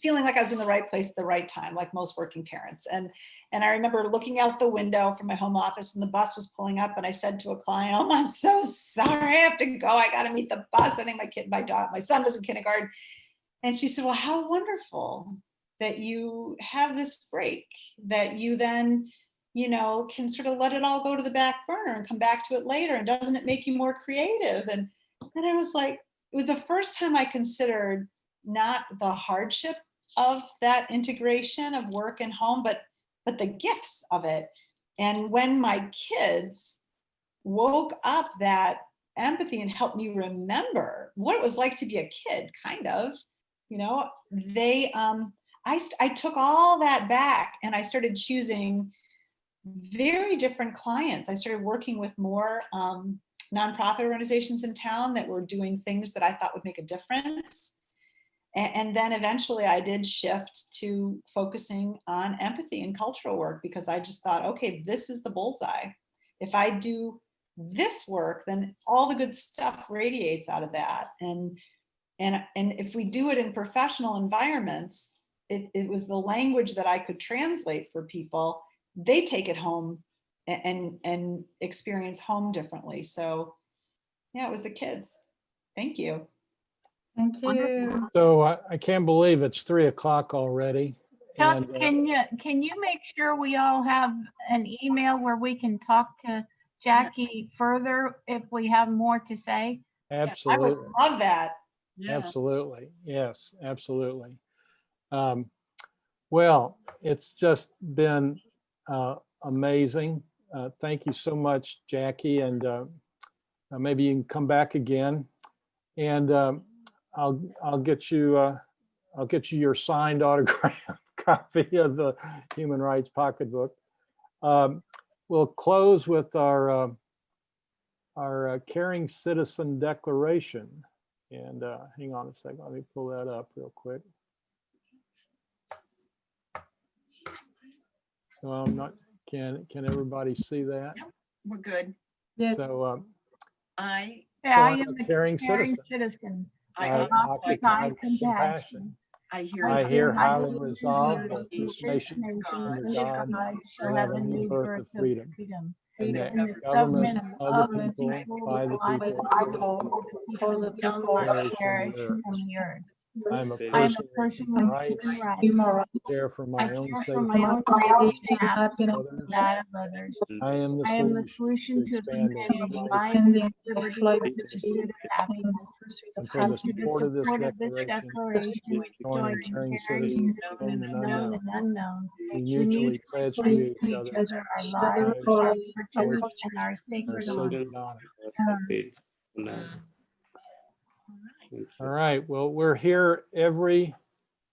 feeling like I was in the right place at the right time, like most working parents. And I remember looking out the window from my home office, and the bus was pulling up, and I said to a client, "Oh, I'm so sorry, I have to go. I got to meet the bus." I think my son was in kindergarten. And she said, "Well, how wonderful that you have this break, that you then, you know, can sort of let it all go to the back burner and come back to it later. And doesn't it make you more creative?" And I was like, it was the first time I considered not the hardship of that integration of work and home, but the gifts of it. And when my kids woke up that empathy and helped me remember what it was like to be a kid, kind of, you know, I took all that back, and I started choosing very different clients. I started working with more nonprofit organizations in town that were doing things that I thought would make a difference. And then eventually I did shift to focusing on empathy and cultural work, because I just thought, okay, this is the bullseye. If I do this work, then all the good stuff radiates out of that. And if we do it in professional environments, it was the language that I could translate for people. They take it home and experience home differently. So yeah, it was the kids. Thank you. Thank you. So I can't believe it's 3 o'clock already. Chuck, And, can you make sure we all have an email where we can talk to Jackie further if we have more to say? I would Absolutely. love that. Absolutely. Yes, absolutely. Well, it's just been amazing. Thank you so much, Jackie. And maybe you can come back again. And I'll get you your signed autograph copy of the Human Rights Pocketbook. We'll close with our Caring Citizen Declaration. And hang on a second, let me pull that up real quick. So I'm not, can everybody see that? We're good. Yes, So I, I I'm am a a caring caring citizen. citizen. I I occupy compassion. compassion. I hear. I hear highly highly resolved that resolved this nation God under God shall have a new birth of freedom. freedom. And and that the government government of the of the people, people, by the by the people, people, for the people, perish from the earth. from the earth. I am a I am person a person with with rights, human rights. human rights, care for I my own care safety, for my own safety and happiness happiness, others. and that of others. I am the I am the solution solution to to expanding expanding life life, extending liberty, life, and the pursuit of happiness. and for the To the support of this support of this declaration. declaration, Join join caring caring, citizens, citizens, known and known unknown. and unknown. We We mutually pledge to each each other other our our lives, lives, our our pursuits, and our our sacred honor. sacred honor. Sacred honor. Thank All you. right, well, we're here every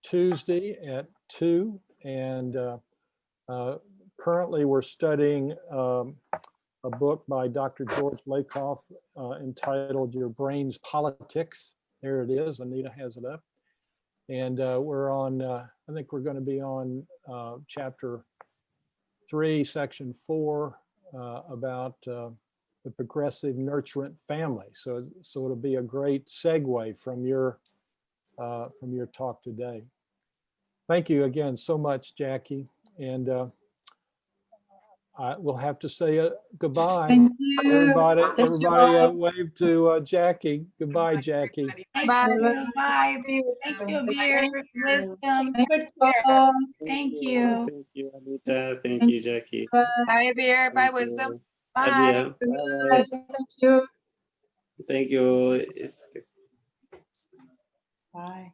Tuesday at 2, and currently we're studying a book by Dr. George Lakoff entitled Your Brain's Politics. There it is, Anita has it up. And we're on, I think we're going to be on chapter 3, section 4, about the progressive nurturant family. So it'll be a great segue from your talk today. Thank you again so much, Jackie. And we'll have to say goodbye. Thank you. Everybody, Thank you all. wave to Jackie. Goodbye, Jackie. Thank Bye. you. Bye. Thank you, Abir. Wisdom. Good care. Thank you. Thank you, Anita. Thank Thank you, Jackie. Bye. Bye, Abir. Bye, Thank Wisdom. you. Bye. Abir. Bye. Thank you. Thank you. Bye.